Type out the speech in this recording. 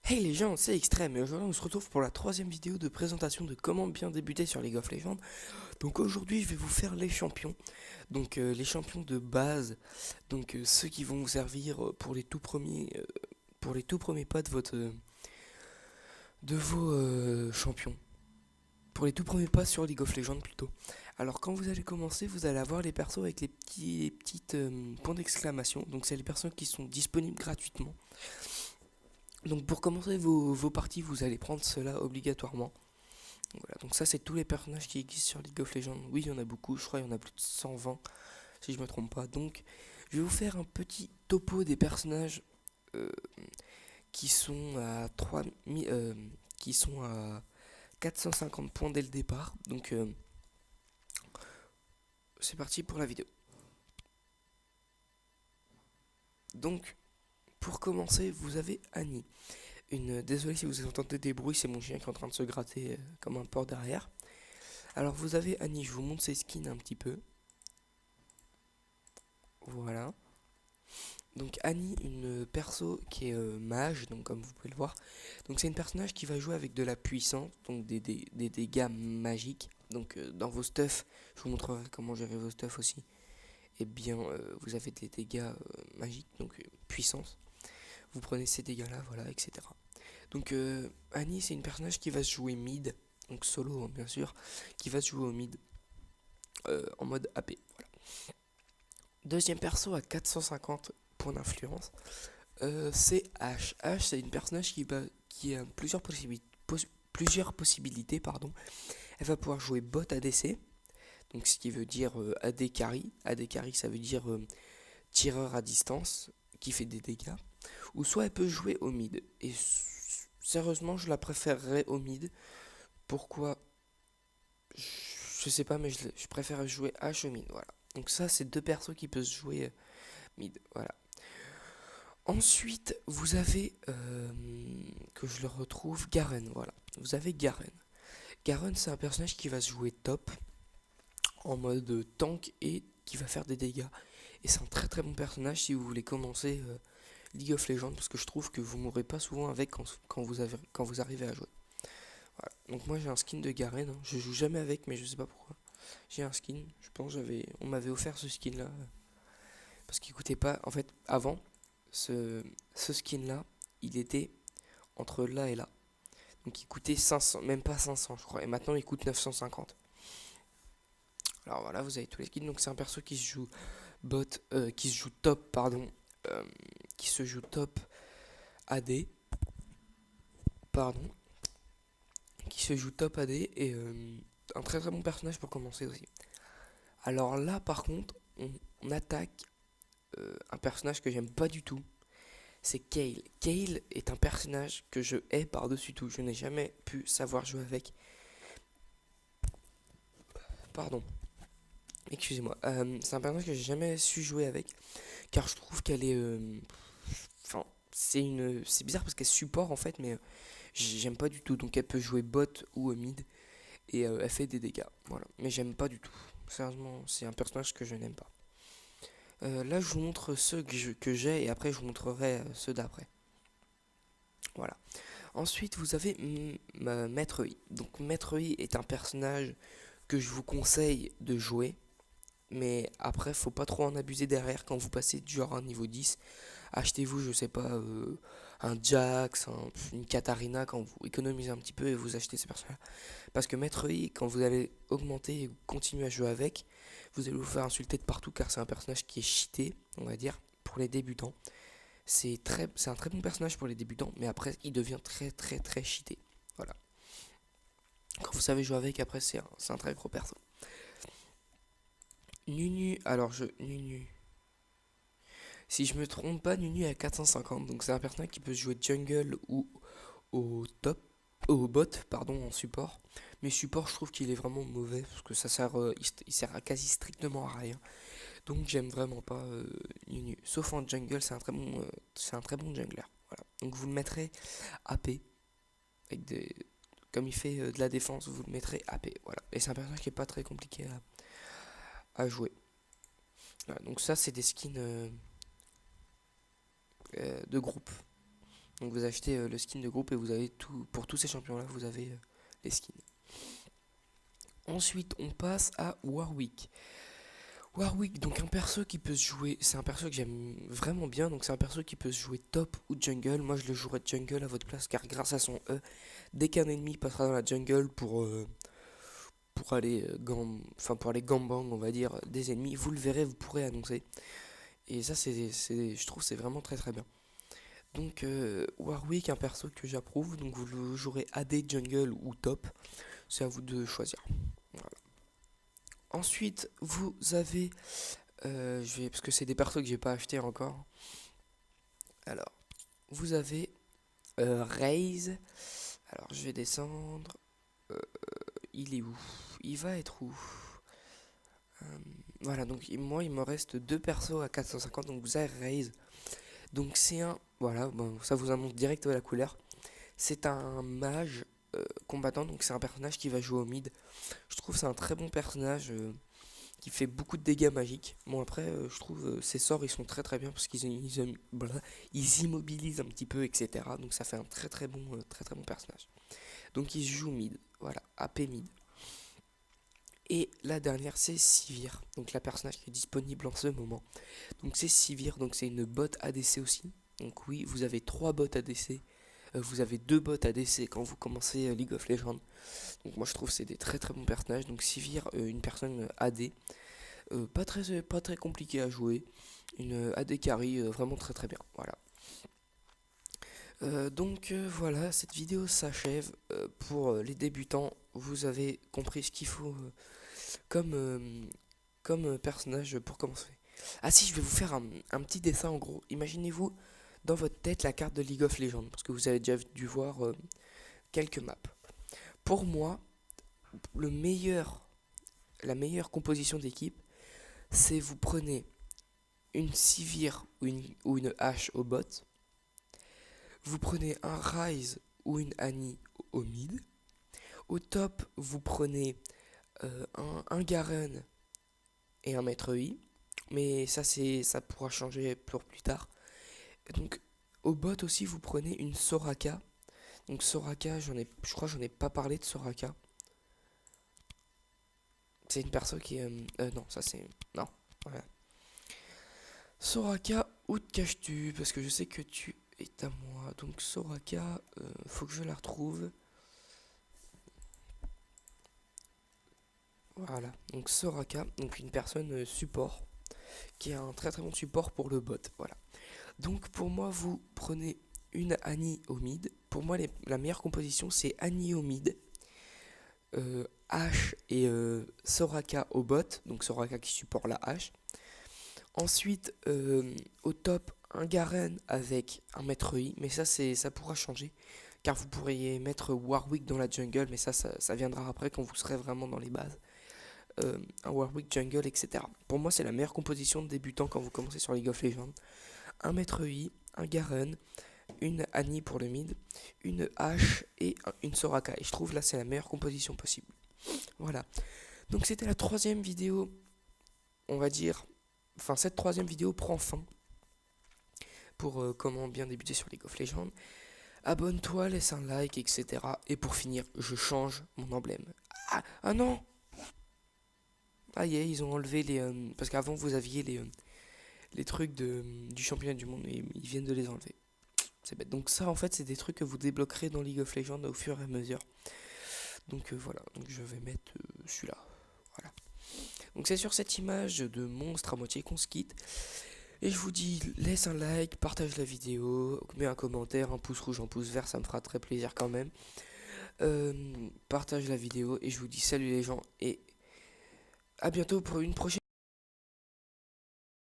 Hey les gens, c'est Extrême et aujourd'hui on se retrouve pour la troisième vidéo de présentation de comment bien débuter sur League of Legends. Donc aujourd'hui je vais vous faire les champions, donc les champions de base, donc ceux qui vont vous servir pour les tout premiers pas de de vos champions, pour les tout premiers pas sur League of Legends plutôt. Alors quand vous allez commencer, vous allez avoir les persos avec les petites points d'exclamation, donc c'est les personnes qui sont disponibles gratuitement. Donc pour commencer vos parties, vous allez prendre cela obligatoirement. Voilà, donc ça c'est tous les personnages qui existent sur League of Legends. Oui, il y en a beaucoup, je crois qu'il y en a plus de 120 si je me trompe pas. Donc je vais vous faire un petit topo des personnages euh, qui sont à 3000 qui sont à 450 points dès le départ. Donc c'est parti pour la vidéo. Donc pour commencer, vous avez Annie. Désolé si vous entendez des bruits, c'est mon chien qui est en train de se gratter comme un porc derrière. Alors vous avez Annie, je vous montre ses skins un petit peu. Voilà. Donc Annie, une perso qui est mage, donc comme vous pouvez le voir. Donc c'est une personnage qui va jouer avec de la puissance, donc des dégâts magiques. Donc dans vos stuffs, je vous montrerai comment gérer vos stuffs aussi. Et bien vous avez des dégâts magiques, donc puissance. Vous prenez ces dégâts-là, voilà, etc. Donc Annie, c'est une personnage qui va se jouer mid, donc solo hein, bien sûr, qui va se jouer au mid en mode AP. Voilà. Deuxième perso à 450 points d'influence. C'est H. H, c'est une personnage qui a plusieurs possibilités. Pardon. Elle va pouvoir jouer bot ADC, donc ce qui veut dire AD carry. AD carry, ça veut dire tireur à distance qui fait des dégâts. Ou soit elle peut jouer au mid. Et sérieusement, je la préférerais au mid. Pourquoi? Je sais pas, mais je préfère jouer H au mid. Voilà. Donc ça, c'est deux persos qui peuvent jouer mid. Voilà. Ensuite, vous avez, que je le retrouve, Garen, voilà. Vous avez Garen. Garen, c'est un personnage qui va se jouer top, en mode tank, et qui va faire des dégâts. Et c'est un très très bon personnage si vous voulez commencer League of Legends, parce que je trouve que vous mourrez pas souvent avec quand vous arrivez à jouer. Voilà. Donc moi j'ai un skin de Garen, hein. Je joue jamais avec, mais je sais pas pourquoi. J'ai un skin, je pense on m'avait offert ce skin là, parce qu'il coûtait pas, en fait, avant, ce skin là, il était entre là et là. Donc il coûtait 500, même pas 500 je crois. Et maintenant il coûte 950. Alors voilà, vous avez tous les skins. Donc c'est un perso qui se joue qui se joue top, pardon. euh, qui se joue top AD, pardon. Qui se joue top AD et un très très bon personnage pour commencer aussi. Alors là par contre, on attaque un personnage que j'aime pas du tout. C'est Kayle. Kayle est un personnage que je hais par-dessus tout. Je n'ai jamais pu savoir jouer avec. Pardon. Excusez-moi. C'est un personnage que j'ai jamais su jouer avec, car je trouve qu'elle est, enfin, c'est bizarre parce qu'elle support en fait, mais j'aime pas du tout. Donc elle peut jouer bot ou mid et elle fait des dégâts. Voilà. Mais j'aime pas du tout. Sérieusement, c'est un personnage que je n'aime pas. Là, je vous montre ceux que j'ai et après je vous montrerai ceux d'après. Voilà. Ensuite, vous avez Maître Yi. Donc Maître Yi est un personnage que je vous conseille de jouer. Mais après, faut pas trop en abuser derrière quand vous passez du genre un niveau 10. Achetez-vous, je sais pas, un Jax, une Katarina quand vous économisez un petit peu et vous achetez ces personnages-là. Parce que Maître Yi, quand vous allez augmenter et continuer à jouer avec, vous allez vous faire insulter de partout car c'est un personnage qui est cheaté, on va dire, pour les débutants. C'est un très bon personnage pour les débutants, mais après, il devient très très très cheaté. Voilà. Quand vous savez jouer avec, après, c'est un très gros perso. Nunu, alors Nunu. Si je me trompe pas, Nunu est à 450, donc c'est un personnage qui peut jouer jungle ou au top, au bot, pardon, en support. Mais support, je trouve qu'il est vraiment mauvais parce que ça sert, il sert à quasi strictement à rien. Donc j'aime vraiment pas Nunu. Sauf en jungle, c'est un très bon jungler. Voilà. Donc vous le mettrez AP avec des, comme il fait de la défense, vous le mettrez AP. Voilà. Et c'est un personnage qui est pas très compliqué à jouer. Voilà. Donc ça, c'est des skins de groupe. Donc vous achetez le skin de groupe et vous avez tout, pour tous ces champions là vous avez les skins. Ensuite on passe à Warwick. Warwick, donc un perso qui peut se jouer, c'est un perso que j'aime vraiment bien, donc c'est un perso qui peut se jouer top ou jungle. Moi je le jouerai jungle à votre place car grâce à son E, dès qu'un ennemi passera dans la jungle pour aller pour aller gambang on va dire des ennemis, vous le verrez, vous pourrez annoncer. Et ça je trouve c'est vraiment très très bien. Donc Warwick, un perso que j'approuve, donc vous le jouerez AD, jungle ou top, c'est à vous de choisir. Voilà. Ensuite vous avez, parce que c'est des persos que j'ai pas acheté encore. Alors vous avez Raze. Alors je vais descendre. Il est où? Il va être où? Voilà, donc moi il me reste deux persos à 450, donc vous avez Raze. Donc c'est un, voilà, bon, ça vous annonce direct la couleur. C'est un mage combattant, donc c'est un personnage qui va jouer au mid. Je trouve c'est un très bon personnage qui fait beaucoup de dégâts magiques. Bon après, je trouve ses sorts ils sont très très bien parce ils immobilisent un petit peu, etc. Donc ça fait un très bon personnage. Donc il se joue mid, voilà, AP mid. Et la dernière c'est Sivir, donc la personnage qui est disponible en ce moment. Donc c'est Sivir, donc c'est une bot ADC aussi. Donc oui, vous avez 3 bots ADC. Vous avez 2 bots ADC quand vous commencez League of Legends. Donc moi je trouve que c'est des très bons personnages. Donc Sivir, une personne AD. Pas très compliqué à jouer. Une AD carry vraiment très bien. Voilà. Voilà, cette vidéo s'achève. Pour les débutants, vous avez compris ce qu'il faut comme personnage pour commencer. Ah si, je vais vous faire un petit dessin en gros. Imaginez-vous dans votre tête la carte de League of Legends, parce que vous avez déjà dû voir quelques maps. Pour moi, la meilleure composition d'équipe, c'est vous prenez une Sivir ou une Ashe au bot, vous prenez un Ryze ou une Annie au mid, au top vous prenez un Garen et un Maître Yi, mais ça pourra changer pour plus tard. Donc au bot aussi vous prenez une Soraka. Donc Soraka, je crois que j'en ai pas parlé de Soraka. C'est une perso qui est... non, ça c'est... Non, voilà. Soraka, où te caches-tu? Parce que je sais que tu es à moi. Donc Soraka, faut que je la retrouve. Voilà, donc Soraka, donc une personne support, qui a un très bon support pour le bot. Voilà. Donc pour moi, vous prenez une Annie au mid. Pour moi, la meilleure composition, c'est Annie au mid, Ashe et Soraka au bot. Donc Soraka qui supporte la Ashe. Ensuite, au top, un Garen avec un Maître Yi. Mais ça pourra changer. Car vous pourriez mettre Warwick dans la jungle. Mais ça viendra après quand vous serez vraiment dans les bases. Un Warwick jungle, etc. Pour moi, c'est la meilleure composition de débutant quand vous commencez sur League of Legends. Un Maître Yi, un Garen, une Annie pour le mid, une Ashe et une Soraka. Et je trouve là, c'est la meilleure composition possible. Voilà. Donc c'était la troisième vidéo, on va dire. Enfin, cette troisième vidéo prend fin pour comment bien débuter sur League of Legends. Abonne-toi, laisse un like, etc. Et pour finir, je change mon emblème. Ah non! Ah yeah, ils ont enlevé les... parce qu'avant, vous aviez les trucs du championnat du monde, et ils viennent de les enlever. C'est bête. Donc ça, en fait, c'est des trucs que vous débloquerez dans League of Legends au fur et à mesure. Donc voilà, donc je vais mettre celui-là. Voilà. Donc c'est sur cette image de monstre à moitié qu'on se quitte. Et je vous dis, laisse un like, partage la vidéo, mets un commentaire, un pouce rouge, un pouce vert, ça me fera très plaisir quand même. Partage la vidéo et je vous dis salut les gens et à bientôt pour une prochaine